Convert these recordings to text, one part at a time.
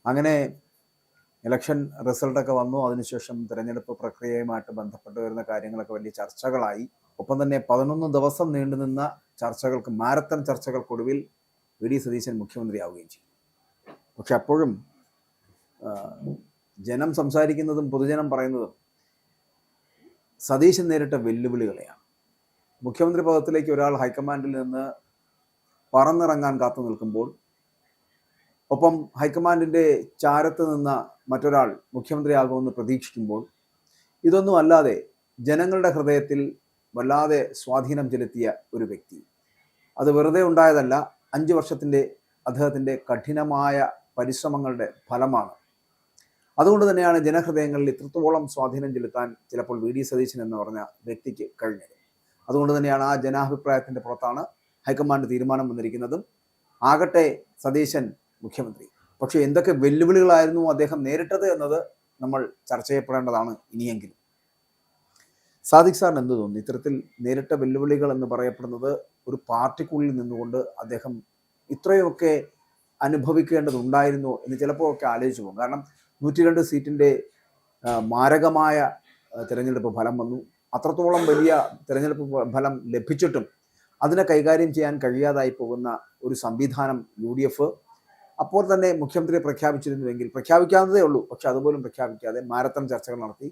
അങ്ങനെ ഇലക്ഷൻ റിസൾട്ടൊക്കെ വന്നു. അതിനുശേഷം തിരഞ്ഞെടുപ്പ് പ്രക്രിയയുമായിട്ട് ബന്ധപ്പെട്ട് വരുന്ന കാര്യങ്ങളൊക്കെ വലിയ ചർച്ചകളായി. ഒപ്പം തന്നെ 11 ദിവസം നീണ്ടുനിന്ന ചർച്ചകൾക്ക്, മാരത്തൺ ചർച്ചകൾക്കൊടുവിൽ വി ഡി സതീശൻ മുഖ്യമന്ത്രിയാവുകയും ചെയ്തു. പക്ഷെ അപ്പോഴും ജനം സംസാരിക്കുന്നതും പൊതുജനം പറയുന്നതും സതീശൻ നേരിട്ട വെല്ലുവിളികളെയാണ്. മുഖ്യമന്ത്രി പദത്തിലേക്ക് ഒരാൾ ഹൈക്കമാൻഡിൽ നിന്ന് പറന്നിറങ്ങാൻ കാത്തു നിൽക്കുമ്പോൾ, ഒപ്പം ഹൈക്കമാൻഡിൻ്റെ ചാരത്ത് നിന്ന മറ്റൊരാൾ മുഖ്യമന്ത്രിയാകുമെന്ന് പ്രതീക്ഷിക്കുമ്പോൾ, ഇതൊന്നും അല്ലാതെ ജനങ്ങളുടെ ഹൃദയത്തിൽ വല്ലാതെ സ്വാധീനം ചെലുത്തിയ ഒരു വ്യക്തി, അത് വെറുതെ ഉണ്ടായതല്ല, 5 വർഷത്തിൻ്റെ അദ്ദേഹത്തിൻ്റെ കഠിനമായ പരിശ്രമങ്ങളുടെ ഫലമാണ്. അതുകൊണ്ട് തന്നെയാണ് ജനഹൃദയങ്ങളിൽ ഇത്രത്തോളം സ്വാധീനം ചെലുത്താൻ ചിലപ്പോൾ വി ഡി സതീശൻ എന്ന് പറഞ്ഞ വ്യക്തിക്ക് കഴിഞ്ഞത്. അതുകൊണ്ട് തന്നെയാണ് ആ ജനാഭിപ്രായത്തിൻ്റെ പുറത്താണ് ഹൈക്കമാൻഡ് തീരുമാനം വന്നിരിക്കുന്നതും ആകട്ടെ സതീശൻ മുഖ്യമന്ത്രി. പക്ഷേ എന്തൊക്കെ വെല്ലുവിളികളായിരുന്നു അദ്ദേഹം നേരിട്ടത് എന്നത് നമ്മൾ ചർച്ച ചെയ്യപ്പെടേണ്ടതാണ് ഇനിയെങ്കിലും. സാദിഖ് സാറിന് എന്ത് തോന്നുന്നു? ഇത്തരത്തിൽ നേരിട്ട വെല്ലുവിളികൾ എന്ന് പറയപ്പെടുന്നത് ഒരു പാർട്ടിക്കുള്ളിൽ നിന്നുകൊണ്ട് അദ്ദേഹം ഇത്രയൊക്കെ അനുഭവിക്കേണ്ടതുണ്ടായിരുന്നു എന്ന് ചിലപ്പോൾ ഒക്കെ ആലോചിച്ചു പോകും. കാരണം 102 സീറ്റിൻ്റെ മാരകമായ തിരഞ്ഞെടുപ്പ് ഫലം വന്നു. അത്രത്തോളം വലിയ തിരഞ്ഞെടുപ്പ് ഫലം ലഭിച്ചിട്ടും അതിനെ കൈകാര്യം ചെയ്യാൻ കഴിയാതായി പോകുന്ന ഒരു സംവിധാനം UDF അപ്പോൾ തന്നെ മുഖ്യമന്ത്രിയെ പ്രഖ്യാപിച്ചിരുന്നുവെങ്കിൽ, പ്രഖ്യാപിക്കാവുന്നതേ ഉള്ളൂ, പക്ഷെ അതുപോലും പ്രഖ്യാപിക്കാതെ മാരത്തൺ ചർച്ചകൾ നടത്തി.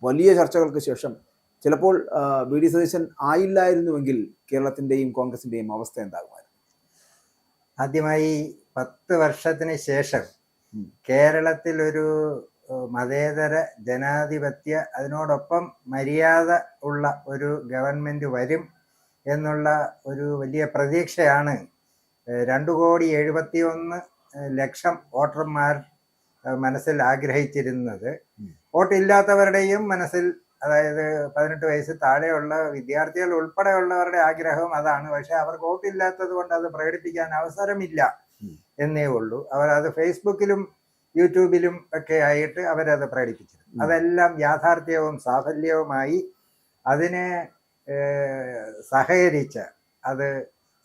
വലിയ ചർച്ചകൾക്ക് ശേഷം ചിലപ്പോൾ വി ഡി സതീശൻ ആയില്ലായിരുന്നുവെങ്കിൽ കേരളത്തിൻ്റെയും കോൺഗ്രസിൻ്റെയും അവസ്ഥ എന്താകുമായിരുന്നു? ആദ്യമായി 10 വർഷത്തിന് ശേഷം കേരളത്തിൽ ഒരു മതേതര ജനാധിപത്യ, അതിനോടൊപ്പം മര്യാദ ഉള്ള ഒരു ഗവൺമെന്റ് വരും എന്നുള്ള ഒരു വലിയ പ്രതീക്ഷയാണ് 2,71,00,000 വോട്ടർമാർ മനസ്സിൽ ആഗ്രഹിച്ചിരുന്നത്. വോട്ടില്ലാത്തവരുടെയും മനസ്സിൽ, അതായത് 18 വയസ്സ് താഴെയുള്ള വിദ്യാർത്ഥികൾ ഉൾപ്പെടെയുള്ളവരുടെ ആഗ്രഹവും അതാണ്. പക്ഷെ അവർക്ക് വോട്ടില്ലാത്തത് കൊണ്ട് അത് പ്രകടിപ്പിക്കാൻ അവസരമില്ല എന്നേ ഉള്ളൂ. അവരത് ഫേസ്ബുക്കിലും യൂട്യൂബിലും ഒക്കെ ആയിട്ട് അവരത് പ്രകടിപ്പിച്ചിരുന്നു. അതെല്ലാം യാഥാർത്ഥ്യവും സാഫല്യവുമായി അതിനെ സഹകരിച്ച, അത്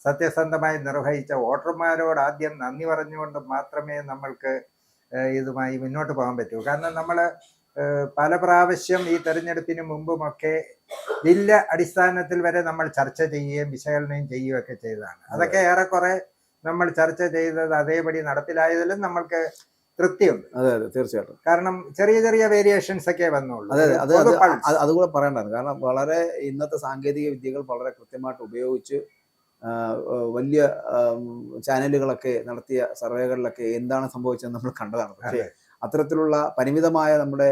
സത്യസന്ധമായി നിർവഹിച്ച വോട്ടർമാരോട് ആദ്യം നന്ദി പറഞ്ഞുകൊണ്ട് മാത്രമേ നമ്മൾക്ക് ഇതുമായി മുന്നോട്ട് പോകാൻ പറ്റൂ. കാരണം നമ്മൾ പല പ്രാവശ്യം ഈ തെരഞ്ഞെടുപ്പിന് മുമ്പുമൊക്കെ ജില്ലാ അടിസ്ഥാനത്തിൽ വരെ നമ്മൾ ചർച്ച ചെയ്യുകയും വിശകലനം ചെയ്യുകയൊക്കെ ചെയ്തതാണ്. അതൊക്കെ ഏറെക്കുറെ നമ്മൾ ചർച്ച ചെയ്തത് അതേപടി നടപ്പിലായതിലും നമ്മൾക്ക് തൃപ്തിയുണ്ട്. അതെ അതെ, തീർച്ചയായിട്ടും. കാരണം ചെറിയ ചെറിയ വേരിയേഷൻസ് ഒക്കെ വന്നുള്ളൂ. അതെ അതെ, അതുകൂടെ പറയേണ്ടതാണ്. കാരണം വളരെ ഇന്നത്തെ സാങ്കേതിക വിദ്യകൾ വളരെ കൃത്യമായിട്ട് ഉപയോഗിച്ച് വലിയ ചാനലുകളൊക്കെ നടത്തിയ സർവേകളിലൊക്കെ എന്താണ് സംഭവിച്ചതെന്ന് നമ്മൾ കണ്ടതാണ്. പക്ഷേ അത്തരത്തിലുള്ള പരിമിതമായ നമ്മുടെ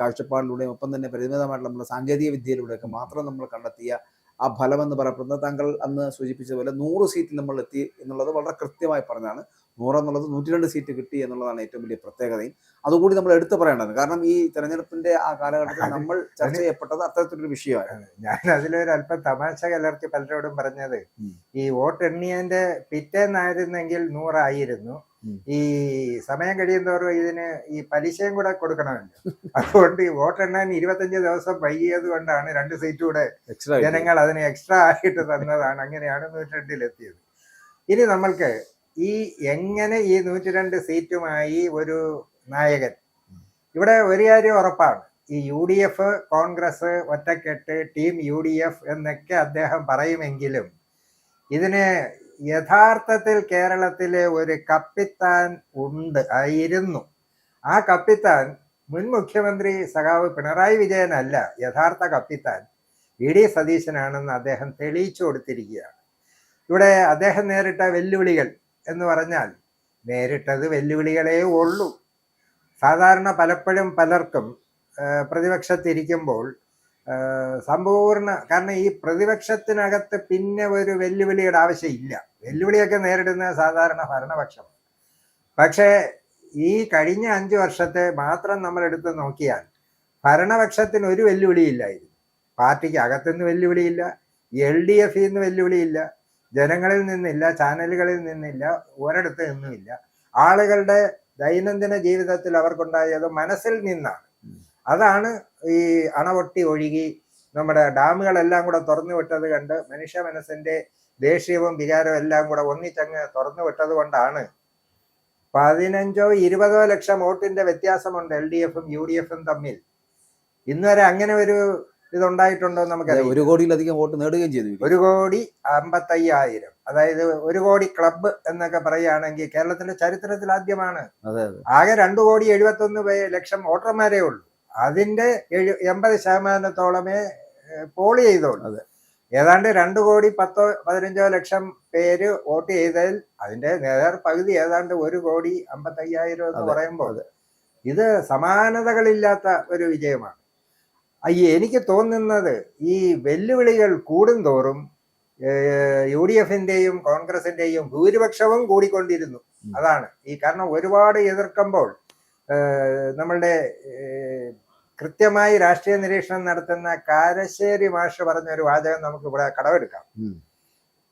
കാഴ്ചപ്പാടിലൂടെയും ഒപ്പം തന്നെ പരിമിതമായിട്ടുള്ള നമ്മുടെ സാങ്കേതിക വിദ്യയിലൂടെയൊക്കെ മാത്രം നമ്മൾ കണ്ടെത്തിയ ആ ഫലം എന്ന് പറയപ്പെടുന്നത് താങ്കൾ അന്ന് സൂചിപ്പിച്ചതുപോലെ 100 സീറ്റിൽ നമ്മൾ എത്തി എന്നുള്ളത് വളരെ കൃത്യമായി പറഞ്ഞാണ്. 100 എന്നുള്ളത് 102 സീറ്റ് കിട്ടി എന്നുള്ളതാണ് ഏറ്റവും വലിയ പ്രത്യേകതയും. അതുകൂടി നമ്മൾ എടുത്തു പറയേണ്ടത്. കാരണം ഈ തെരഞ്ഞെടുപ്പിന്റെ ആ കാലഘട്ടത്തിൽ നമ്മൾ ചർച്ച ചെയ്യപ്പെട്ടത് അത്തരത്തിലൊരു വിഷയമാണ്. ഞാൻ അതിലൊരു അല്പം തമാശ കലർത്തി പലരോടും പറഞ്ഞത്, ഈ വോട്ട് എണ്ണിയതിന്റെ പിറ്റേന്നായിരുന്നെങ്കിൽ 100 ആയിരുന്നു. ഈ സമയം കഴിയുന്നതോറും ഇതിന് ഈ പലിശയും കൂടെ കൊടുക്കണമല്ലോ. അതുകൊണ്ട് ഈ വോട്ടെണ്ണാൻ 25 ദിവസം വൈകിയത് കൊണ്ടാണ് 2 സീറ്റ് കൂടെ ജനങ്ങൾ അതിന് എക്സ്ട്രാ ആയിട്ട് തന്നതാണ്. അങ്ങനെയാണ് 102-ലെത്തിയത്. ഇനി നമ്മൾക്ക് ഈ എങ്ങനെ ഈ 102 സീറ്റുമായി ഒരു നായകൻ, ഇവിടെ ഒരു കാര്യം ഉറപ്പാണ്, ഈ UDF, കോൺഗ്രസ്, ഒറ്റക്കെട്ട്, ടീം UDF എന്നൊക്കെ അദ്ദേഹം പറയുമെങ്കിലും ഇതിന് യഥാർത്ഥത്തിൽ കേരളത്തിലെ ഒരു കപ്പിത്താൻ ആയിരുന്നു. ആ കപ്പിത്താൻ മുൻ മുഖ്യമന്ത്രി സഖാവ് പിണറായി വിജയനല്ല. യഥാർത്ഥ കപ്പിത്താൻ വി ഡി സതീശനാണെന്ന് അദ്ദേഹം തെളിയിച്ചു കൊടുത്തിരിക്കുകയാണ്. ഇവിടെ അദ്ദേഹം നേരിട്ട വെല്ലുവിളികൾ എന്ന് പറഞ്ഞാൽ നേരിട്ടത് വെല്ലുവിളികളേ ഉള്ളൂ. സാധാരണ പലപ്പോഴും പലർക്കും പ്രതിപക്ഷത്തിരിക്കുമ്പോൾ സമ്പൂർണ്ണ, കാരണം ഈ പ്രതിപക്ഷത്തിനകത്ത് പിന്നെ ഒരു വെല്ലുവിളിയുടെ ആവശ്യമില്ല. വെല്ലുവിളിയൊക്കെ നേരിടുന്ന സാധാരണ ഭരണപക്ഷം. പക്ഷേ ഈ കഴിഞ്ഞ 5 വർഷത്തെ മാത്രം നമ്മൾ എടുത്ത് നോക്കിയാൽ ഭരണപക്ഷത്തിന് ഒരു വെല്ലുവിളിയില്ലായിരുന്നു. പാർട്ടിക്ക് അകത്തുനിന്ന് വെല്ലുവിളിയില്ല, LDF നിന്ന് വെല്ലുവിളിയില്ല, ജനങ്ങളിൽ നിന്നില്ല, ചാനലുകളിൽ നിന്നില്ല, ഒരിടത്ത് നിന്നുമില്ല. ആളുകളുടെ ദൈനംദിന ജീവിതത്തിൽ അവർക്കുണ്ടായത് മനസ്സിൽ നിന്നാണ്. അതാണ് ഈ അണപൊട്ടി ഒഴുകി നമ്മുടെ ഡാമുകളെല്ലാം കൂടെ തുറന്നു വിട്ടത് കണ്ട് മനുഷ്യ മനസ്സിന്റെ ദേഷ്യവും വികാരവും എല്ലാം കൂടെ ഒന്നിച്ചങ്ങ് തുറന്നു വിട്ടത് കൊണ്ടാണ് 15-20 ലക്ഷം വോട്ടിന്റെ വ്യത്യാസമുണ്ട് LDF-ഉം UDF-ഉം തമ്മിൽ. ഇന്നുവരെ അങ്ങനെ ഒരു ഇതുണ്ടായിട്ടുണ്ടോ നമുക്കറിയാം. 1 കോടിയിലധികം വോട്ട് നേടുകയും ചെയ്തു. 1,55,000. അതായത് 1 കോടി ക്ലബ്ബ് എന്നൊക്കെ പറയുകയാണെങ്കിൽ കേരളത്തിന്റെ ചരിത്രത്തിൽ ആദ്യമാണ്. ആകെ 2,71,00,000 വോട്ടർമാരേ ഉള്ളൂ. അതിന്റെ 80% പോൾ ചെയ്തോളൂ. ഏതാണ്ട് 2,10,15,00,000 പേര് വോട്ട് ചെയ്തതിൽ അതിന്റെ പകുതി ഏതാണ്ട് 1,55,000 എന്ന് പറയുമ്പോൾ ഇത് സമാനതകളില്ലാത്ത ഒരു വിജയമാണ്. എനിക്ക് തോന്നുന്നത് ഈ വെല്ലുവിളികൾ കൂടുന്തോറും UDF-ന്റെയും കോൺഗ്രസിന്റെയും ഭൂരിപക്ഷവും കൂടിക്കൊണ്ടിരുന്നു. അതാണ് കാരണം ഒരുപാട് എതിർക്കുമ്പോൾ നമ്മളുടെ കൃത്യമായി രാഷ്ട്രീയ നിരീക്ഷണം നടത്തുന്ന കാരശ്ശേരി മാഷ് പറഞ്ഞ ഒരു വാചകം നമുക്ക് ഇവിടെ കടമെടുക്കാം.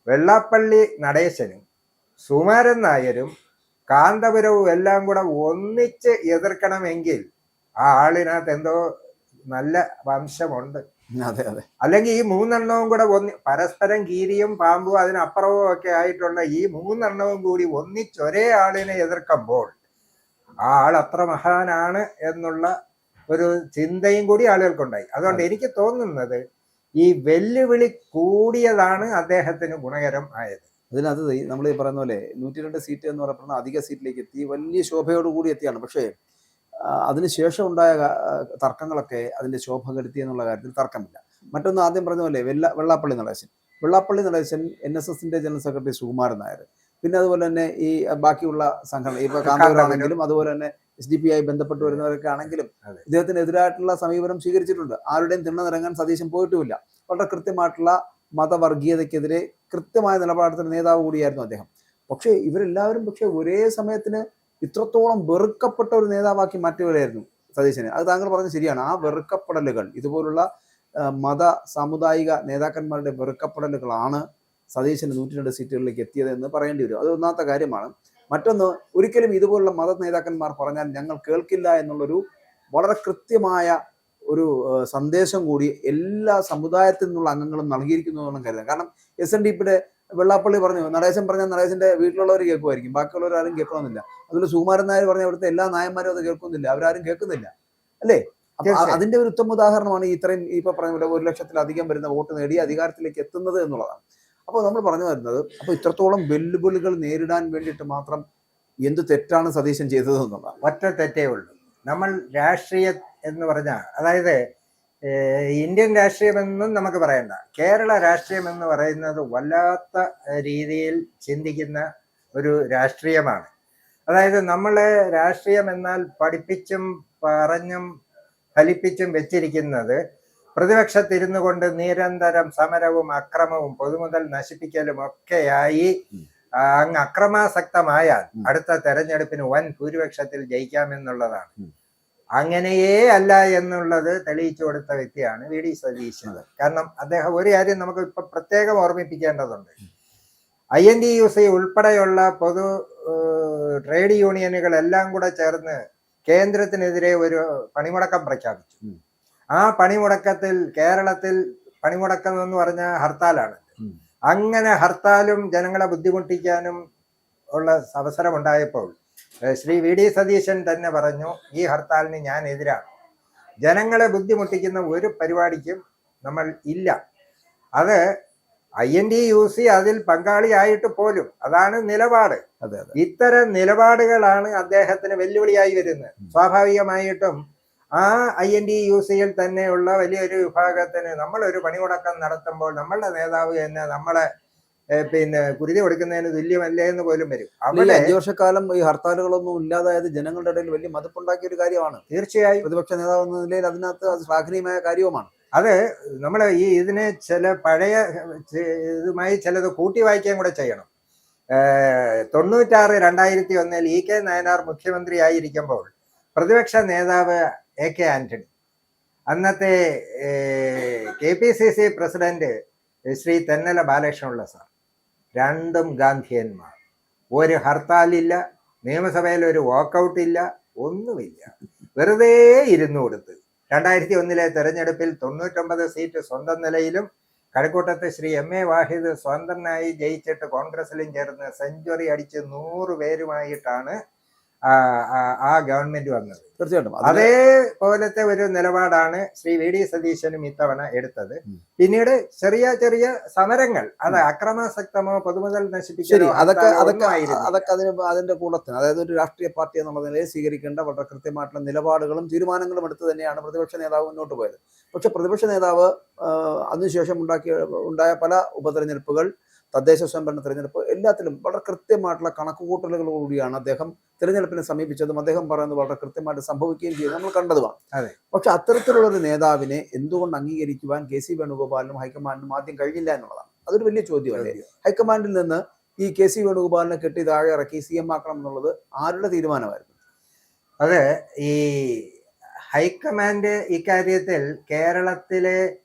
വെള്ളാപ്പള്ളി നടേശനും സുകുമാരൻ നായരും കാന്തപുരവും എല്ലാം കൂടെ ഒന്നിച്ച് എതിർക്കണമെങ്കിൽ ആ ആളിനകത്ത് എന്തോ നല്ല വംശമുണ്ട്. അല്ലെങ്കിൽ ഈ 3 എണ്ണവും കൂടെ പരസ്പരം കീരിയും പാമ്പും അതിനപ്പുറവും ഒക്കെ ആയിട്ടുള്ള ഈ 3 എണ്ണവും കൂടി ഒന്നിച്ചൊരേ ആളിനെ എതിർക്കുമ്പോൾ ആ ആൾ അത്ര മഹാനാണ് എന്നുള്ള ഒരു ചിന്തയും കൂടി ആളുകൾക്കുണ്ടായി. അതുകൊണ്ട് എനിക്ക് തോന്നുന്നത് ഈ വെല്ലുവിളി കൂടിയതാണ് അദ്ദേഹത്തിന് ഗുണകരം ആയത്. അതിനകത്ത് നമ്മൾ ഈ പറയുന്ന പോലെ 102 സീറ്റ് എന്ന് പറയുന്ന അധിക സീറ്റിലേക്ക് എത്തി, വലിയ ശോഭയോടുകൂടി എത്തിയാണ്. പക്ഷേ അതിനുശേഷം ഉണ്ടായ തർക്കങ്ങളൊക്കെ അതിന്റെ ശോഭ കെടുത്തി എന്നുള്ള കാര്യത്തിൽ തർക്കമില്ല. മറ്റൊന്ന് ആദ്യം പറഞ്ഞ പോലെ വെള്ളാപ്പള്ളി നടേശൻ NSSന്റെ ജനറൽ സെക്രട്ടറി സുകുമാരൻ നായർ, പിന്നെ അതുപോലെ തന്നെ ഈ ബാക്കിയുള്ള സംഘടന ഇപ്പൊ കാന്തപുരമാണെങ്കിലും അതുപോലെ തന്നെ SDP ആയി ബന്ധപ്പെട്ട് വരുന്നവരൊക്കെ ആണെങ്കിലും ഇദ്ദേഹത്തിനെതിരായിട്ടുള്ള സമീപനം സ്വീകരിച്ചിട്ടുണ്ട്. ആരുടെയും തിണ്ണനിറങ്ങാൻ സതീശൻ പോയിട്ടുമില്ല. വളരെ കൃത്യമായിട്ടുള്ള മതവർഗീയതയ്ക്കെതിരെ കൃത്യമായ നിലപാടെടുത്ത നേതാവ് കൂടിയായിരുന്നു അദ്ദേഹം. പക്ഷേ ഇവരെല്ലാവരും ഒരേ സമയത്തിന് ഇത്രത്തോളം വെറുക്കപ്പെട്ട ഒരു നേതാവാക്കി മാറ്റുകയായിരുന്നു സതീശനെ. അത് താങ്കൾ പറഞ്ഞത് ശരിയാണ്. ആ വെറുക്കപ്പെടലുകൾ, ഇതുപോലുള്ള മത സാമുദായിക നേതാക്കന്മാരുടെ വെറുക്കപ്പെടലുകളാണ് സതീശന് 102 സീറ്റുകളിലേക്ക് എത്തിയത് എന്ന് പറയേണ്ടി വരും. അത് ഒന്നാമത്തെ കാര്യമാണ്. മറ്റൊന്ന്, ഒരിക്കലും ഇതുപോലുള്ള മത നേതാക്കന്മാർ പറഞ്ഞാൽ ഞങ്ങൾ കേൾക്കില്ല എന്നുള്ളൊരു വളരെ കൃത്യമായ ഒരു സന്ദേശം കൂടി എല്ലാ സമുദായത്തിൽ നിന്നുള്ള അംഗങ്ങളും നൽകിയിരിക്കുന്നു എന്നും കരുതാം. കാരണം SNDPയുടെ വെള്ളാപ്പള്ളി പറഞ്ഞു, നടേശൻ പറഞ്ഞാൽ നടേശന്റെ വീട്ടിലുള്ളവർ കേൾക്കുമായിരിക്കും, ബാക്കിയുള്ളവർ ആരും കേൾക്കണമെന്നില്ല. അതുപോലെ സുകുമാരൻ നായർ പറഞ്ഞ അവിടുത്തെ എല്ലാ നായന്മാരും അത് കേൾക്കുന്നില്ല, അവരാരും കേൾക്കുന്നില്ല, അല്ലേ? അതിന്റെ ഒരു ഉത്തമ ഉദാഹരണമാണ് ഇത്രയും ഇപ്പൊ പറഞ്ഞ പോലെ 1 ലക്ഷത്തിലധികം വരുന്ന വോട്ട് നേടി അധികാരത്തിലേക്ക് എത്തുന്നത് എന്നുള്ളതാണ്. അപ്പോൾ നമ്മൾ പറഞ്ഞു വരുന്നത്, അപ്പൊ ഇത്രത്തോളം വെല്ലുവിളികൾ നേരിടാൻ വേണ്ടിയിട്ട് മാത്രം എന്ത് തെറ്റാണ് സതീശൻ ചെയ്തത് എന്നുള്ളതാണ്. ഒറ്റ തെറ്റേ ഉള്ളൂ. നമ്മൾ രാഷ്ട്രീയം എന്ന് പറഞ്ഞാൽ, അതായത് ഇന്ത്യൻ രാഷ്ട്രീയമെന്നും നമുക്ക് പറയണ്ട, കേരള രാഷ്ട്രീയം എന്ന് പറയുന്നത് വല്ലാത്ത രീതിയിൽ ചിന്തിക്കുന്ന ഒരു രാഷ്ട്രീയമാണ്. അതായത് നമ്മളെ രാഷ്ട്രീയം എന്നാൽ പഠിപ്പിച്ചും പറഞ്ഞും ഫലിപ്പിച്ചും വെച്ചിരിക്കുന്നത് പ്രതിപക്ഷത്തിരുന്നു കൊണ്ട് നിരന്തരം സമരവും അക്രമവും പൊതുമുതൽ നശിപ്പിക്കലും ഒക്കെയായി അങ്ങ് അക്രമാസക്തമായാൽ അടുത്ത തെരഞ്ഞെടുപ്പിന് വൻ ഭൂരിപക്ഷത്തിൽ ജയിക്കാമെന്നുള്ളതാണ്. അങ്ങനെയേ അല്ല എന്നുള്ളത് തെളിയിച്ചു കൊടുത്ത വ്യക്തിയാണ് VD സതീശൻ. കാരണം അദ്ദേഹം ഒരു കാര്യം നമുക്ക് ഇപ്പൊ പ്രത്യേകം ഓർമ്മിപ്പിക്കേണ്ടതുണ്ട്. INTUC ഉൾപ്പെടെയുള്ള പൊതു ട്രേഡ് യൂണിയനുകളെല്ലാം കൂടെ ചേർന്ന് കേന്ദ്രത്തിനെതിരെ ഒരു പണിമുടക്കം പ്രഖ്യാപിച്ചു. ആ പണിമുടക്കത്തിൽ കേരളത്തിൽ പണിമുടക്കം എന്ന് പറഞ്ഞ ഹർത്താലാണ്. അങ്ങനെ ഹർത്താലും ജനങ്ങളെ ബുദ്ധിമുട്ടിക്കാനും ഉള്ള അവസരമുണ്ടായപ്പോൾ ശ്രീ VD സതീശൻ തന്നെ പറഞ്ഞു, ഈ ഹർത്താലിന് ഞാൻ എതിരാണ്. ജനങ്ങളെ ബുദ്ധിമുട്ടിക്കുന്ന ഒരു പരിപാടിക്കും നമ്മൾ ഇല്ല. അത് INTUC അതിൽ പങ്കാളിയായിട്ട് പോലും അതാണ് നിലപാട്. ഇത്തരം നിലപാടുകളാണ് അദ്ദേഹത്തിന് വെല്ലുവിളിയായി വരുന്നത്. സ്വാഭാവികമായിട്ടും ആ INTUC-യിൽ തന്നെയുള്ള വലിയൊരു വിഭാഗത്തിന് നമ്മളൊരു പണിമുടക്കം നടത്തുമ്പോൾ നമ്മളുടെ നേതാവ് തന്നെ നമ്മളെ കുരുതി കൊടുക്കുന്നതിന് തുല്യമല്ലേ എന്ന് പോലും വരും. അവിടെ 5 വർഷക്കാലം ഈ ഹർത്താലുകളൊന്നും ഇല്ലാതായത് ജനങ്ങളുടെ ഇടയിൽ വലിയ മതിപ്പുണ്ടാക്കിയ ഒരു കാര്യമാണ്. തീർച്ചയായും പ്രതിപക്ഷ നേതാവ് എന്ന നിലയിൽ അതിനകത്ത് അത് ശ്ലാഘനീയമായ കാര്യവുമാണ്. അത് നമ്മൾ ഇതിനെ ചില പഴയ ഇതുമായി ചിലത് കൂട്ടി വായിക്കുകയും കൂടെ ചെയ്യണം. 96-2001 EK നായനാർ മുഖ്യമന്ത്രി ആയിരിക്കുമ്പോൾ പ്രതിപക്ഷ നേതാവ് AK ആന്റണി, അന്നത്തെ KPCC president Shri Thennala Balakrishnapillai sir, രണ്ടും ഗാന്ധിയന്മാർ. ഒരു ഹർത്താലില്ല, നിയമസഭയിൽ ഒരു വാക്കൗട്ട് ഇല്ല, ഒന്നുമില്ല, വെറുതെ ഇരുന്നു കൊടുത്ത് 2001 തെരഞ്ഞെടുപ്പിൽ 99 സീറ്റ് സ്വന്തം നിലയിലും കഴക്കൂട്ടത്ത് ശ്രീ MA വാഹിദ് സ്വതന്ത്രനായി ജയിച്ചിട്ട് കോൺഗ്രസിലും ചേർന്ന് സെഞ്ചുറി അടിച്ച് 100 പേരുമായിട്ടാണ് ആ ഗവൺമെന്റ് വന്നത്. തീർച്ചയായിട്ടും അതേപോലത്തെ ഒരു നിലപാടാണ് ശ്രീ വി ഡി സതീശനും ഇത്തവണ എടുത്തത്. പിന്നീട് ചെറിയ ചെറിയ സമരങ്ങൾ, അത് അക്രമാസക്തമോ പൊതുമുതൽ നശിപ്പിക്കലോ അതൊക്കെ അതിന്റെ കൂടത്തിന്, അതായത് ഒരു രാഷ്ട്രീയ പാർട്ടി എന്നുള്ള നിലയിൽ സ്വീകരിക്കേണ്ട വളരെ കൃത്യമായിട്ടുള്ള നിലപാടുകളും തീരുമാനങ്ങളും എടുത്ത് തന്നെയാണ് പ്രതിപക്ഷ നേതാവ് മുന്നോട്ട് പോയത്. പക്ഷെ പ്രതിപക്ഷ നേതാവ് അതിനുശേഷം ഉണ്ടായ പല ഉപതെരഞ്ഞെടുപ്പുകൾ, തദ്ദേശ സ്വയംഭരണ തെരഞ്ഞെടുപ്പ്, എല്ലാത്തിലും വളരെ കൃത്യമായിട്ടുള്ള കണക്കുകൂട്ടലുകളോടുകൂടിയാണ് അദ്ദേഹം തെരഞ്ഞെടുപ്പിനെ സമീപിച്ചതും അദ്ദേഹം പറയുന്നത് വളരെ കൃത്യമായിട്ട് സംഭവിക്കുകയും ചെയ്തു, നമ്മൾ കണ്ടതുമാണ്. പക്ഷെ അത്തരത്തിലുള്ളൊരു നേതാവിനെ എന്തുകൊണ്ട് അംഗീകരിക്കുവാൻ കെ സി വേണുഗോപാലിനും ഹൈക്കമാൻഡിനും ആദ്യം കഴിഞ്ഞില്ല എന്നുള്ളതാണ്. അതൊരു വലിയ ചോദ്യമല്ലേ. ഹൈക്കമാൻഡിൽ നിന്ന് ഈ കെ സി വേണുഗോപാലിനെ കെട്ടി താഴെ ഇറക്കി CM ആക്കണം എന്നുള്ളത് ആരുടെ തീരുമാനമായിരുന്നു? അത് ഈ ഹൈക്കമാൻഡ് ഇക്കാര്യത്തിൽ കേരളത്തിലെ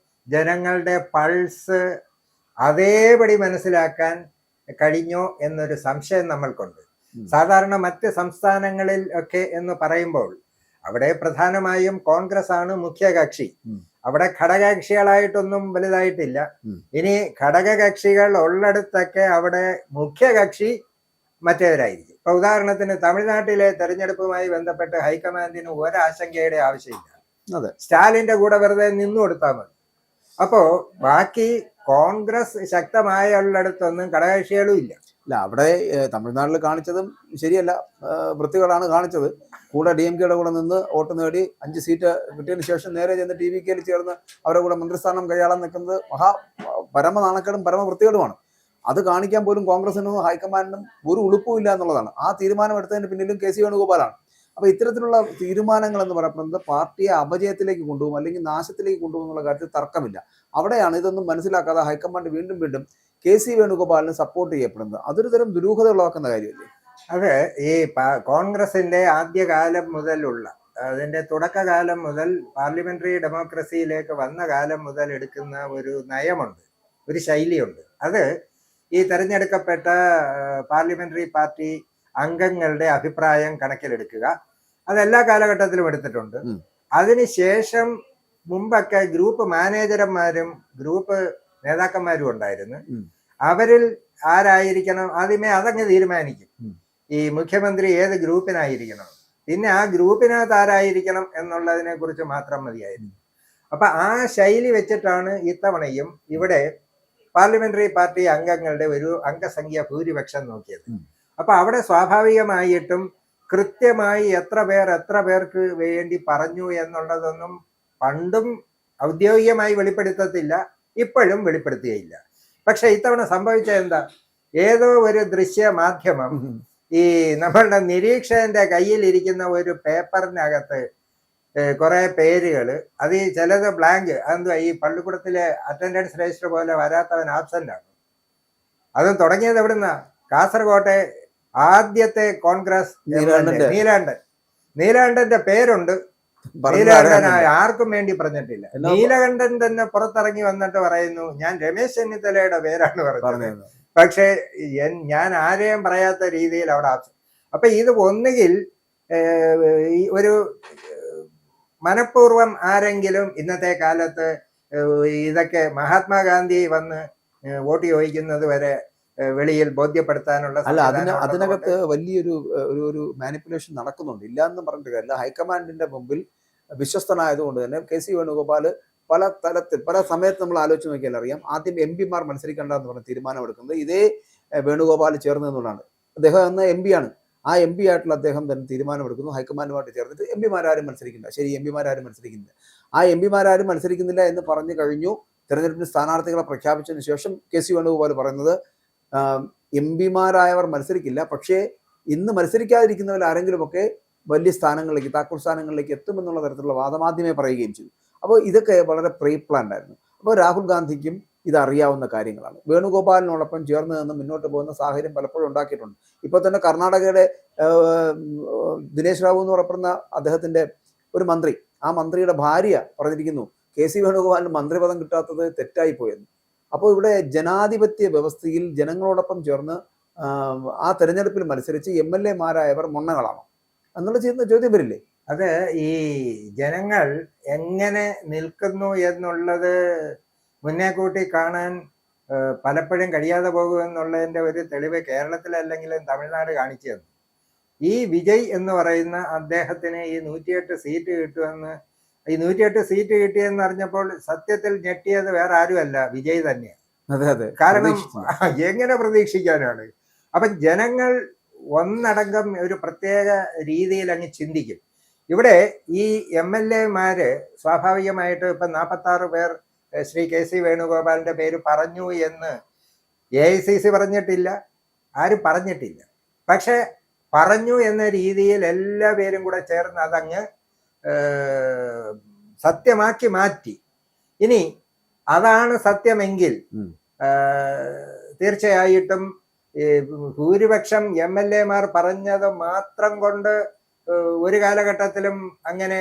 ജനങ്ങളുടെ പൾസ് അതേപടി മനസ്സിലാക്കാൻ കഴിഞ്ഞോ എന്നൊരു സംശയം നമ്മൾക്കുണ്ട്. സാധാരണ മറ്റ് സംസ്ഥാനങ്ങളിൽ ഒക്കെ എന്ന് പറയുമ്പോൾ അവിടെ പ്രധാനമായും കോൺഗ്രസ് ആണ് മുഖ്യ കക്ഷി. അവിടെ ഘടകകക്ഷികളായിട്ടൊന്നും വലുതായിട്ടില്ല. ഇനി ഘടകകക്ഷികൾ ഉള്ളിടത്തൊക്കെ അവിടെ മുഖ്യ കക്ഷി മറ്റേവരായിരിക്കും. ഇപ്പൊ ഉദാഹരണത്തിന് തമിഴ്നാട്ടിലെ തെരഞ്ഞെടുപ്പുമായി ബന്ധപ്പെട്ട് ഹൈക്കമാൻഡിന് ഒരാശങ്കയുടെ ആവശ്യമില്ല. സ്റ്റാലിന്റെ കൂടെ വെറുതെ നിന്നു കൊടുത്താൽ മതി. അപ്പോ ബാക്കി കോൺഗ്രസ് ശക്തമായ ഉള്ളിടത്തൊന്നും ഘടകകക്ഷികളും ഇല്ല. അവിടെ തമിഴ്നാട്ടിൽ കാണിച്ചതും ശരിയല്ല, വൃത്തികളാണ് കാണിച്ചത്. കൂടെ DMK-യുടെ കൂടെ നിന്ന് വോട്ട് നേടി 5 സീറ്റ് കിട്ടിയതിന് ശേഷം നേരെ ചെന്ന് TVK-യിൽ ചേർന്ന് അവരുടെ കൂടെ മന്ത്രിസ്ഥാനം കൈയാളാൻ നിൽക്കുന്നത് പരമ നാണക്കേടും പരമ വൃത്തികേടുമാണ്. അത് കാണിക്കാൻ പോലും കോൺഗ്രസിനും ഹൈക്കമാൻഡിനും ഒരു ഉളുപ്പുമില്ല എന്നുള്ളതാണ്. ആ തീരുമാനം എടുത്തതിന് പിന്നിലും കെ സി വേണുഗോപാലാണ്. അപ്പൊ ഇത്തരത്തിലുള്ള തീരുമാനങ്ങൾ എന്ന് പറയുന്നത് പാർട്ടിയെ അപജയത്തിലേക്ക് കൊണ്ടുപോകും അല്ലെങ്കിൽ നാശത്തിലേക്ക് കൊണ്ടുപോകും എന്നുള്ള കാര്യത്തിൽ തർക്കമില്ല. അവിടെയാണ് ഇതൊന്നും മനസ്സിലാക്കാതെ ഹൈക്കമാൻഡ് വീണ്ടും വീണ്ടും കെ സി വേണുഗോപാലിനെ സപ്പോർട്ട് ചെയ്യപ്പെടുന്നത്. അതൊരു തരം ദുരൂഹത ഉളവാക്കുന്ന കാര്യമല്ലേ. അത് ഈ കോൺഗ്രസിന്റെ ആദ്യകാലം മുതലുള്ള, അതിന്റെ തുടക്കകാലം മുതൽ പാർലമെന്ററി ഡെമോക്രസിയിലേക്ക് വന്ന കാലം മുതൽ എടുക്കുന്ന ഒരു നയമുണ്ട്, ഒരു ശൈലിയുണ്ട്. അത് ഈ തെരഞ്ഞെടുക്കപ്പെട്ട പാർലമെന്ററി പാർട്ടി അംഗങ്ങളുടെ അഭിപ്രായം കണക്കിലെടുക്കുക. അതെല്ലാ കാലഘട്ടത്തിലും എടുത്തിട്ടുണ്ട്. അതിനുശേഷം മുമ്പൊക്കെ ഗ്രൂപ്പ് മാനേജർമാരും ഗ്രൂപ്പ് നേതാക്കന്മാരും ഉണ്ടായിരുന്നു. അവരിൽ ആരായിരിക്കണം ആദ്യമേ അതങ്ങ് തീരുമാനിക്കും. ഈ മുഖ്യമന്ത്രി ഏത് ഗ്രൂപ്പിനായിരിക്കണം, പിന്നെ ആ ഗ്രൂപ്പിനകത്ത് ആരായിരിക്കണം എന്നുള്ളതിനെ കുറിച്ച് മാത്രം മതിയായിരുന്നു. അപ്പൊ ആ ശൈലി വെച്ചിട്ടാണ് ഇത്തവണയും ഇവിടെ പാർലമെന്ററി പാർട്ടി അംഗങ്ങളുടെ ഒരു അംഗസംഖ്യ ഭൂരിപക്ഷം നോക്കിയത്. അപ്പൊ അവിടെ സ്വാഭാവികമായിട്ടും കൃത്യമായി എത്ര പേർക്ക് വേണ്ടി പറഞ്ഞു എന്നുള്ളതൊന്നും പണ്ടും ഔദ്യോഗികമായി വെളിപ്പെടുത്തത്തില്ല, ഇപ്പോഴും വെളിപ്പെടുത്തുകയില്ല. പക്ഷെ ഇത്തവണ സംഭവിച്ചത് എന്താ, ഏതോ ഒരു ദൃശ്യ മാധ്യമം ഈ നമ്മളുടെ നിരീക്ഷകന്റെ കയ്യിൽ ഇരിക്കുന്ന ഒരു പേപ്പറിനകത്ത് കുറെ പേരുകൾ, അത് ഈ ചിലത് ബ്ലാങ്ക്, അതെന്തുവാ ഈ പള്ളിക്കൂടത്തിലെ അറ്റൻഡൻസ് രജിസ്റ്റർ പോലെ വരാത്തവൻ ആബ്സെന്റ് ആണ്. അതും തുടങ്ങിയത് എവിടുന്ന, കാസർകോട്ടെ ആദ്യത്തെ കോൺഗ്രസ് നീലകണ്ഠന്റെ പേരുണ്ട്. നീലകണ്ഠനായ ആർക്കും വേണ്ടി പറഞ്ഞിട്ടില്ല. നീലകണ്ഠൻ തന്നെ പുറത്തിറങ്ങി വന്നിട്ട് പറയുന്നു, ഞാൻ രമേശ് ചെന്നിത്തലയുടെ പേരാണ് പറഞ്ഞത്, പക്ഷെ ഞാൻ ആരെയും പറയാത്ത രീതിയിൽ അവിടെ. അപ്പൊ ഇത് ഒന്നുകിൽ ഒരു മനഃപൂർവ്വം ആരെങ്കിലും ഇന്നത്തെ കാലത്ത് ഇതൊക്കെ മഹാത്മാഗാന്ധി വന്ന് വോട്ട് ചോദിക്കുന്നത് വരെ വെളിയിൽ ബോധ്യപ്പെടുത്താനുള്ള അതിനകത്ത് വലിയൊരു ഒരു മാനിപ്പുലേഷൻ നടക്കുന്നുണ്ട്. ഇല്ല എന്ന് പറഞ്ഞിട്ട് കാര്യമില്ല. ഹൈക്കമാൻഡിന്റെ മുമ്പിൽ വിശ്വസ്തനായതുകൊണ്ട് തന്നെ കെ സി വേണുഗോപാൽ പല തലത്തിൽ പല സമയത്ത് നമ്മൾ ആലോചിച്ച് നോക്കിയാൽ അറിയാം, ആദ്യം MP-മാർ മത്സരിക്കേണ്ട എന്ന് പറഞ്ഞ തീരുമാനമെടുക്കുന്നത് ഇതേ വേണുഗോപാൽ ചേർന്ന് എന്നുള്ളതാണ്. അദ്ദേഹം എന്ന MP ആണ്. ആ MP ആയിട്ടുള്ള അദ്ദേഹം തന്നെ തീരുമാനമെടുക്കുന്നു, ഹൈക്കമാൻഡുമായിട്ട് ചേർന്നിട്ട് MP-മാരും മത്സരിക്കില്ല. ശരി, MP-മാരും മത്സരിക്കുന്നില്ല. ആ MP-മാരും മത്സരിക്കുന്നില്ല എന്ന് പറഞ്ഞു കഴിഞ്ഞു. തെരഞ്ഞെടുപ്പിന് സ്ഥാനാർത്ഥികളെ പ്രഖ്യാപിച്ചതിന് ശേഷം കെ സി വേണുഗോപാൽ പറയുന്നത് MP-മാരായവർ മത്സരിക്കില്ല, പക്ഷേ ഇന്ന് മത്സരിക്കാതിരിക്കുന്നവർ ആരെങ്കിലുമൊക്കെ വലിയ സ്ഥാനങ്ങളിലേക്ക്, താക്കോൽ സ്ഥാനങ്ങളിലേക്ക് എത്തുമെന്നുള്ള തരത്തിലുള്ള വാദമാദ്യമേ പറയുകയും ചെയ്തു. അപ്പോൾ ഇതൊക്കെ വളരെ പ്രീ പ്ലാൻഡ് ആയിരുന്നു. അപ്പോൾ രാഹുൽ ഗാന്ധിക്കും ഇതറിയാവുന്ന കാര്യങ്ങളാണ്. വേണുഗോപാലിനോടൊപ്പം ചേർന്ന് നിന്ന് മുന്നോട്ട് പോകുന്ന സാഹചര്യം പലപ്പോഴും ഉണ്ടാക്കിയിട്ടുണ്ട്. ഇപ്പോൾ തന്നെ കർണാടകയുടെ ദിനേശ് റാവു എന്ന് പറയപ്പെടുന്ന അദ്ദേഹത്തിന്റെ ഒരു മന്ത്രി, ആ മന്ത്രിയുടെ ഭാര്യ പറഞ്ഞിരിക്കുന്നു കെ സി വേണുഗോപാലിന് മന്ത്രിപദം കിട്ടാത്തത് തെറ്റായി പോയെന്ന്. അപ്പോൾ ഇവിടെ ജനാധിപത്യ വ്യവസ്ഥയിൽ ജനങ്ങളോടൊപ്പം ചേർന്ന് ആ തെരഞ്ഞെടുപ്പിൽ മത്സരിച്ച് MLA-മാരായവർ മൊണ്ണകളാണോ എന്നുള്ള ചെയ്യുന്ന ചോദ്യം വരില്ലേ? അത് ഈ ജനങ്ങൾ എങ്ങനെ നിൽക്കുന്നു എന്നുള്ളത് മുന്നേ കൂട്ടി കാണാൻ പലപ്പോഴും കഴിയാതെ പോകുമെന്നുള്ളതിന്റെ ഒരു തെളിവ് കേരളത്തിലല്ലെങ്കിലും തമിഴ്നാട് കാണിച്ചു തന്നു. ഈ വിജയ് എന്ന് പറയുന്ന അദ്ദേഹത്തിന് ഈ 108 സീറ്റ് കിട്ടുമെന്ന്, ഈ 108 സീറ്റ് കിട്ടിയെന്ന് അറിഞ്ഞപ്പോൾ സത്യത്തിൽ ഞെട്ടിയത് വേറെ ആരുമല്ല, വിജയ് തന്നെയാണ്. അതെ അതെ, കാരണം പ്രതീക്ഷിച്ചില്ല. എങ്ങനെ പ്രതീക്ഷിക്കാനാണ്? അപ്പൊ ജനങ്ങൾ ഒന്നടങ്കം ഒരു പ്രത്യേക രീതിയിൽ അങ്ങ് ചിന്തിക്കും. ഇവിടെ ഈ MLA-മാര് സ്വാഭാവികമായിട്ട് ഇപ്പൊ 46 പേർ ശ്രീ KC വേണുഗോപാലിന്റെ പേര് പറഞ്ഞു എന്ന് AICC പറഞ്ഞിട്ടില്ല, ആരും പറഞ്ഞിട്ടില്ല. പക്ഷെ പറഞ്ഞു എന്ന രീതിയിൽ എല്ലാ പേരും കൂടെ ചേർന്ന് അതങ്ങ് സത്യമാക്കി മാറ്റി. ഇനി അതാണ് സത്യമെങ്കിൽ തീർച്ചയായിട്ടും ഭൂരിപക്ഷം MLA-മാർ പറഞ്ഞത് മാത്രം കൊണ്ട് ഒരു കാലഘട്ടത്തിലും അങ്ങനെ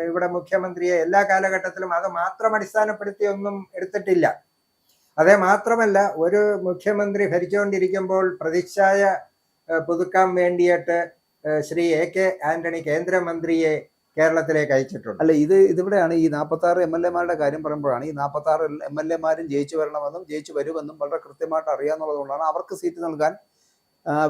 ഇവിടെ മുഖ്യമന്ത്രിയെ എല്ലാ കാലഘട്ടത്തിലും അത് മാത്രം അടിസ്ഥാനപ്പെടുത്തി ഒന്നും എടുത്തിട്ടില്ല. അതേ മാത്രമല്ല, ഒരു മുഖ്യമന്ത്രി ഭരിച്ചുകൊണ്ടിരിക്കുമ്പോൾ പ്രതിച്ഛായ പുതുക്കാൻ വേണ്ടിയിട്ട് ശ്രീ AK ആന്റണി കേന്ദ്രമന്ത്രിയെ കേരളത്തിലേക്ക് അയച്ചിട്ടുണ്ട്. അല്ല, ഇതിവിടെയാണ് ഈ 46 MLA-മാരുടെ കാര്യം പറയുമ്പോഴാണ് ഈ 46 MLA-മാരും ജയിച്ചു വരണമെന്നും ജയിച്ചു വരുമെന്നും വളരെ കൃത്യമായിട്ട് അറിയാന്നുള്ളതുകൊണ്ടാണ് അവർക്ക് സീറ്റ് നൽകാൻ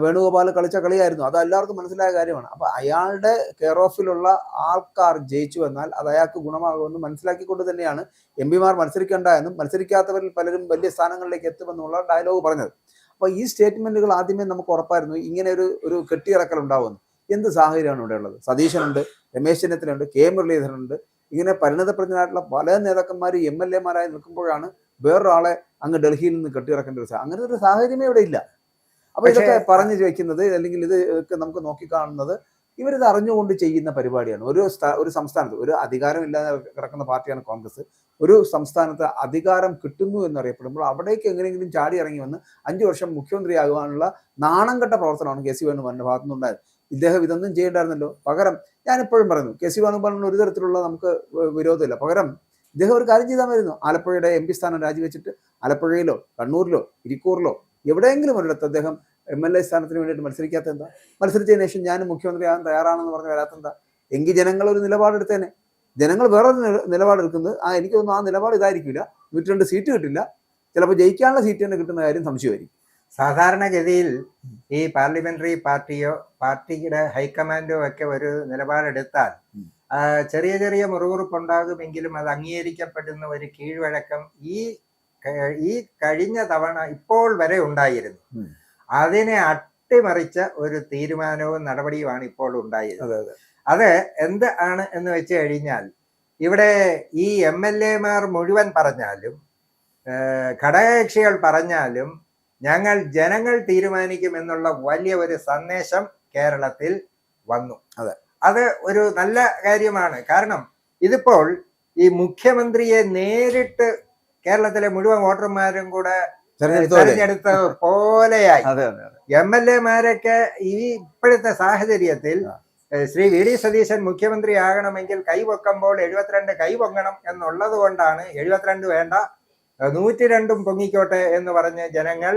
വേണുഗോപാൽ കളിച്ച കളിയായിരുന്നു. അത് എല്ലാവർക്കും മനസ്സിലായ കാര്യമാണ്. അപ്പൊ അയാളുടെ കെയർ ഓഫിലുള്ള ആൾക്കാർ ജയിച്ചു വന്നാൽ അത് അയാൾക്ക് ഗുണമാകുമെന്ന് മനസ്സിലാക്കിക്കൊണ്ട് തന്നെയാണ് MP-മാർ മത്സരിക്കേണ്ട എന്നും മത്സരിക്കാത്തവരിൽ പലരും വലിയ സ്ഥാനങ്ങളിലേക്ക് എത്തുമെന്നുള്ള ഡയലോഗ് പറഞ്ഞത്. അപ്പൊ ഈ സ്റ്റേറ്റ്മെന്റുകൾ ആദ്യമേ നമുക്ക് ഉറപ്പായിരുന്നു ഇങ്ങനെ ഒരു കെട്ടിയിറക്കൽ ഉണ്ടാവുമെന്ന്. എന്ത് സാഹചര്യമാണ് ഇവിടെ ഉള്ളത്? സതീശനുണ്ട്, രമേശ് ചെന്നിത്തലയുണ്ട്, K മുരളീധരനുണ്ട്, ഇങ്ങനെ പരിണതപ്രജ്ഞരായിട്ടുള്ള പല നേതാക്കന്മാർ MLA-മാരായി നിൽക്കുമ്പോഴാണ് വേറൊരാളെ അങ്ങ് ഡൽഹിയിൽ നിന്ന് കെട്ടിയിറക്കേണ്ട ഒരു അങ്ങനത്തെ ഒരു സാഹചര്യമേ ഇവിടെ ഇല്ല. അപ്പൊ ഇതൊക്കെ പറഞ്ഞു വെക്കുന്നത്, അല്ലെങ്കിൽ ഇത് നമുക്ക് നോക്കിക്കാണുന്നത് ഇവരിത് അറിഞ്ഞുകൊണ്ട് ചെയ്യുന്ന പരിപാടിയാണ്. ഒരു സംസ്ഥാനത്ത് ഒരു അധികാരമില്ലാതെ കിടക്കുന്ന പാർട്ടിയാണ് കോൺഗ്രസ്. ഒരു സംസ്ഥാനത്ത് അധികാരം കിട്ടുന്നു എന്നറിയപ്പെടുമ്പോൾ അവിടേക്ക് എങ്ങനെയെങ്കിലും ചാടി ഇറങ്ങി വന്ന് 5 വർഷം മുഖ്യമന്ത്രിയാകുവാനുള്ള നാണം കെട്ട പ്രവർത്തനമാണ് KC വേണുഗോപാലിന്റെ ഭാഗത്തുനിന്നുണ്ടായത്. ഇദ്ദേഹം ഇതൊന്നും ചെയ്യേണ്ടായിരുന്നല്ലോ. പകരം ഞാനെപ്പോഴും പറയുന്നു, KC വേണുഗോപാലിന് ഒരു തരത്തിലുള്ള നമുക്ക് വിരോധമില്ല. പകരം ഇദ്ദേഹം ഒരു കാര്യം ചെയ്താൽ മതിയായിരുന്നു. ആലപ്പുഴയുടെ MP സ്ഥാനം രാജിവെച്ചിട്ട് ആലപ്പുഴയിലോ കണ്ണൂരിലോ ഇരിക്കൂറിലോ എവിടെയെങ്കിലും ഒരിടത്ത് അദ്ദേഹം MLA സ്ഥാനത്തിന് വേണ്ടിയിട്ട് മത്സരിക്കാത്ത എന്താ? മത്സരിച്ചതിന് ശേഷം ഞാൻ മുഖ്യമന്ത്രിയാകാൻ തയ്യാറാണെന്ന് പറഞ്ഞ് വരാത്തെന്താ? എങ്കിൽ ജനങ്ങൾ ഒരു നിലപാടെടുത്തേനെ. ജനങ്ങൾ വേറൊരു നിലപാടെടുക്കുന്നത് എനിക്ക് തോന്നുന്നു ആ നിലപാട് ഇതായിരിക്കില്ല. 102 സീറ്റ് കിട്ടില്ല, ചിലപ്പോൾ ജയിക്കാനുള്ള സീറ്റ് തന്നെ കിട്ടുന്ന കാര്യം സംശയമായിരിക്കും. സാധാരണഗതിയിൽ ഈ പാർലമെന്ററി പാർട്ടിയോ പാർട്ടിയുടെ ഹൈക്കമാൻഡോ ഒക്കെ ഒരു നിലപാടെടുത്താൽ ചെറിയ ചെറിയ മുറിവുറുപ്പുണ്ടാകുമെങ്കിലും അത് അംഗീകരിക്കപ്പെടുന്ന ഒരു കീഴ്വഴക്കം ഈ കഴിഞ്ഞ തവണ ഇപ്പോൾ വരെ ഉണ്ടായിരുന്നു. അതിനെ അട്ടിമറിച്ച ഒരു തീരുമാനവും നടപടിയുമാണ് ഇപ്പോൾ ഉണ്ടായത്. അത് എന്ത് ആണ് എന്ന് വെച്ച് കഴിഞ്ഞാൽ, ഇവിടെ ഈ MLA-മാർ മുഴുവൻ പറഞ്ഞാലും ഘടകകക്ഷികൾ പറഞ്ഞാലും ജനങ്ങൾ തീരുമാനിക്കുമെന്നുള്ള വലിയ ഒരു സന്ദേശം കേരളത്തിൽ വന്നു. അത് ഒരു നല്ല കാര്യമാണ്. കാരണം ഇതിപ്പോൾ ഈ മുഖ്യമന്ത്രിയെ നേരിട്ട് കേരളത്തിലെ മുഴുവൻ വോട്ടർമാരും കൂടെ തെരഞ്ഞെടുത്ത പോലെയായി. MLA-മാരൊക്കെ ഈ ഇപ്പോഴത്തെ സാഹചര്യത്തിൽ ശ്രീ VD സതീശൻ മുഖ്യമന്ത്രി ആകണമെങ്കിൽ കൈപൊക്കുമ്പോൾ 72 കൈപൊങ്ങണം എന്നുള്ളത് കൊണ്ടാണ് 72 വേണ്ട 102 പൊങ്ങിക്കോട്ടെ എന്ന് പറഞ്ഞ് ജനങ്ങൾ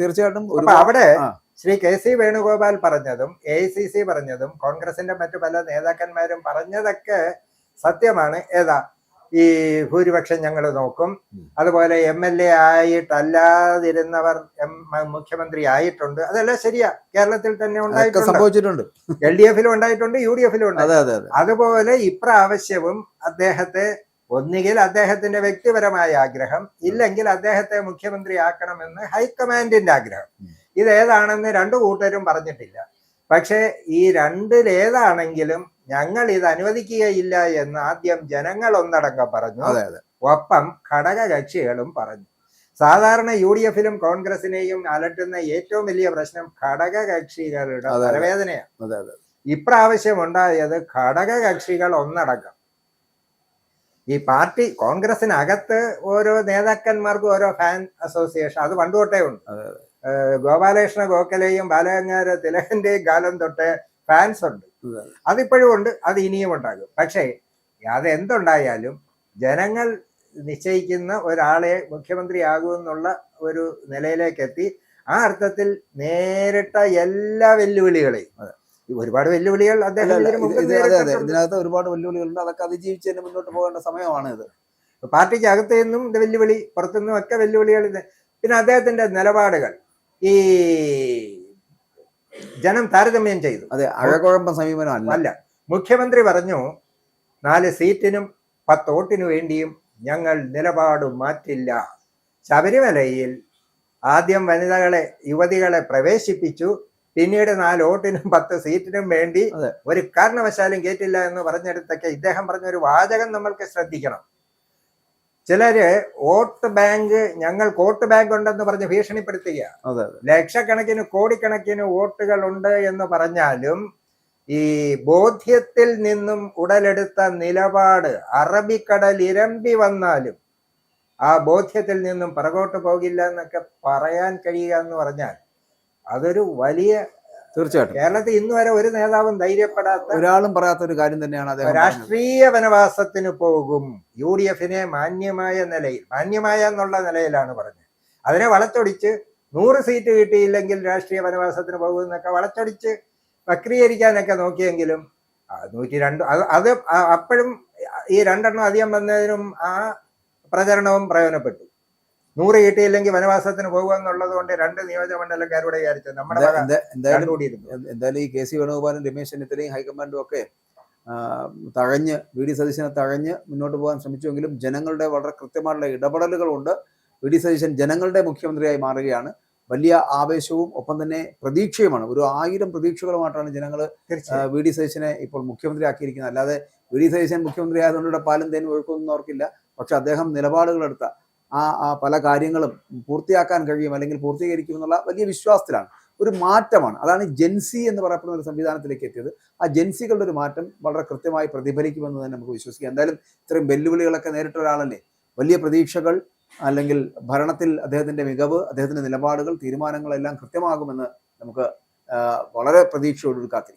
തീർച്ചയായിട്ടും അവിടെ ശ്രീ KC വേണുഗോപാൽ പറഞ്ഞതും AICC പറഞ്ഞതും കോൺഗ്രസിന്റെ മറ്റു പല നേതാക്കന്മാരും പറഞ്ഞതൊക്കെ സത്യമാണ്. ഈ ഭൂരിപക്ഷം ഞങ്ങൾ നോക്കും, അതുപോലെ MLA ആയിട്ടല്ലാതിരുന്നവർ മുഖ്യമന്ത്രി ആയിട്ടുണ്ട്, അതെല്ലാം ശരിയാ. കേരളത്തിൽ തന്നെ ഉണ്ടായിട്ടുണ്ട്, LDF-ലും ഉണ്ടായിട്ടുണ്ട്, UDF-ലും ഉണ്ടായിട്ടുണ്ട്. അതുപോലെ ഇപ്രാവശ്യവും അദ്ദേഹത്തെ ഒന്നുകിൽ അദ്ദേഹത്തിന്റെ വ്യക്തിപരമായ ആഗ്രഹം, ഇല്ലെങ്കിൽ അദ്ദേഹത്തെ മുഖ്യമന്ത്രി ആക്കണമെന്ന് ഹൈക്കമാൻഡിന്റെ ആഗ്രഹം. ഇതേതാണെന്ന് രണ്ടു കൂട്ടരും പറഞ്ഞിട്ടില്ല. പക്ഷെ ഈ രണ്ടിലേതാണെങ്കിലും ഞങ്ങൾ ഇത് അനുവദിക്കുകയില്ല എന്ന് ആദ്യം ജനങ്ങൾ ഒന്നടങ്കം പറഞ്ഞു. ഒപ്പം ഘടകകക്ഷികളും പറഞ്ഞു. സാധാരണ UDF-ലും കോൺഗ്രസിനെയും അലട്ടുന്ന ഏറ്റവും വലിയ പ്രശ്നം ഘടകകക്ഷികളുടെ തലവേദനയാണ്. ഇപ്രാവശ്യം ഉണ്ടായത് ഘടകകക്ഷികൾ ഒന്നടങ്കം. ഈ പാർട്ടി കോൺഗ്രസിനകത്ത് ഓരോ നേതാക്കന്മാർക്കും ഓരോ ഫാൻ അസോസിയേഷൻ, അത് പണ്ടുതൊട്ടേ ഉണ്ട്. ഗോപാലകൃഷ്ണ ഗോഖലെയും ബാലഗംഗാധര തിലകന്റെയും കാലം തൊട്ട് ഫാൻസ് ഉണ്ട്, അതിപ്പോഴും ഉണ്ട്, അത് ഇനിയും ഉണ്ടാകും. പക്ഷേ അതെന്തുണ്ടായാലും ജനങ്ങൾ നിശ്ചയിക്കുന്ന ഒരാളെ മുഖ്യമന്ത്രിയാകുമെന്നുള്ള ഒരു നിലയിലേക്ക് എത്തി. ആ അർത്ഥത്തിൽ നേരിട്ട എല്ലാ വെല്ലുവിളികളെയും, ഒരുപാട് വെല്ലുവിളികൾ ഇതിനകത്ത് ഒരുപാട് വെല്ലുവിളികളുണ്ട്, അതൊക്കെ അതിജീവിച്ച് മുന്നോട്ട് പോകേണ്ട സമയമാണ് ഇത്. പാർട്ടിക്ക് അകത്തു നിന്നും വെല്ലുവിളി, പുറത്തുനിന്നും ഒക്കെ വെല്ലുവിളികൾ. പിന്നെ അദ്ദേഹത്തിന്റെ നിലപാടുകൾ, ഈ ജനം താരതമ്യം ചെയ്തു. അതെ, അഴകുഴമ്പൻ സമീപനം അല്ല. മുഖ്യമന്ത്രി പറഞ്ഞു 4 സീറ്റിനും 10 വോട്ടിനു വേണ്ടിയും ഞങ്ങൾ നിലപാട് മാറ്റില്ല. ശബരിമലയിൽ ആദ്യം യുവതികളെ പ്രവേശിപ്പിച്ചു, പിന്നീട് 4 വോട്ടിനും 10 സീറ്റിനും വേണ്ടി ഒരു കാരണവശാലും കേറ്റില്ല എന്ന് പറഞ്ഞെടുത്തൊക്കെ ഇദ്ദേഹം പറഞ്ഞൊരു വാചകം നമ്മൾക്ക് ശ്രദ്ധിക്കണം. ചിലര് ഞങ്ങൾക്ക് വോട്ട് ബാങ്ക് ഉണ്ടെന്ന് പറഞ്ഞ് ഭീഷണിപ്പെടുത്തുക. ലക്ഷക്കണക്കിന് കോടിക്കണക്കിന് വോട്ടുകൾ ഉണ്ട് എന്ന് പറഞ്ഞാലും ഈ ബോധ്യത്തിൽ നിന്നും ഉടലെടുത്ത നിലപാട് അറബിക്കടൽ ഇരമ്പി വന്നാലും ആ ബോധ്യത്തിൽ നിന്നും പുറകോട്ട് പോകില്ല എന്നൊക്കെ പറയാൻ കഴിയുക എന്ന് പറഞ്ഞാൽ അതൊരു വലിയ, തീർച്ചയായിട്ടും കേരളത്തിൽ ഇന്ന് വരെ ഒരു നേതാവും ധൈര്യപ്പെടാത്ത, ഒരാളും പറയാത്ത ഒരു കാര്യം തന്നെയാണ്. രാഷ്ട്രീയ വനവാസത്തിന് പോകും. UDF മാന്യമായ എന്നുള്ള നിലയിലാണ് പറഞ്ഞത്. അതിനെ വളച്ചൊടിച്ച് 100 സീറ്റ് കിട്ടിയില്ലെങ്കിൽ രാഷ്ട്രീയ വനവാസത്തിന് പോകും എന്നൊക്കെ വളച്ചൊടിച്ച് വക്രീകരിക്കാനൊക്കെ നോക്കിയെങ്കിലും 102 അത് അപ്പോഴും ഈ 2 എണ്ണം അധികം വന്നതിനും ആ പ്രചരണവും പ്രയോജനപ്പെട്ടു. 100 കിട്ടിയില്ലെങ്കിൽ വനവാസത്തിന് പോകുക എന്നുള്ളത് കൊണ്ട് 2 നിയോജകമണ്ഡലക്കാരുടെ വിചാരിച്ചത് നമ്മുടെ എന്തായാലും ഈ KC വേണുഗോപാലും രമേശ് ചെന്നിത്തലയും ഹൈക്കമാൻഡും ഒക്കെ തഴഞ്ഞ് VD സതീശനെ തഴഞ്ഞ് മുന്നോട്ട് പോകാൻ ശ്രമിച്ചുവെങ്കിലും ജനങ്ങളുടെ വളരെ കൃത്യമായിട്ടുള്ള ഇടപെടലുകളുണ്ട്. VD സതീശൻ ജനങ്ങളുടെ മുഖ്യമന്ത്രിയായി മാറുകയാണ്. വലിയ ആവേശവും ഒപ്പം തന്നെ പ്രതീക്ഷയുമാണ്. ഒരു 1000 പ്രതീക്ഷകളുമായിട്ടാണ് ജനങ്ങൾ VD സതീശനെ ഇപ്പോൾ മുഖ്യമന്ത്രിയാക്കിയിരിക്കുന്നത്. അല്ലാതെ VD സതീശൻ മുഖ്യമന്ത്രി ആയതുകൊണ്ട് പാലും തേൻ ഒഴുക്കുന്നൊന്നും അവർക്കില്ല. പക്ഷെ അദ്ദേഹം നിലപാടുകളെടുത്ത ആ പല കാര്യങ്ങളും പൂർത്തിയാക്കാൻ കഴിയും, അല്ലെങ്കിൽ പൂർത്തീകരിക്കും എന്നുള്ള വലിയ വിശ്വാസത്തിലാണ്. ഒരു മാറ്റമാണ്. അതാണ് ജെൻസി എന്ന് പറയപ്പെടുന്ന ഒരു സംവിധാനത്തിലേക്ക് എത്തിയത്. ആ ജെൻസികളുടെ ഒരു മാറ്റം വളരെ കൃത്യമായി പ്രതിഫലിക്കുമെന്ന് തന്നെ നമുക്ക് വിശ്വസിക്കാം. എന്തായാലും ഇത്രയും വെല്ലുവിളികളൊക്കെ നേരിട്ട ഒരാളല്ലേ. വലിയ പ്രതീക്ഷകൾ, അല്ലെങ്കിൽ ഭരണത്തിൽ അദ്ദേഹത്തിന്റെ മികവ്, അദ്ദേഹത്തിന്റെ നിലപാടുകൾ, തീരുമാനങ്ങളെല്ലാം കൃത്യമാകുമെന്ന് നമുക്ക് വളരെ പ്രതീക്ഷയോട് കാത്തിരിക്കാം.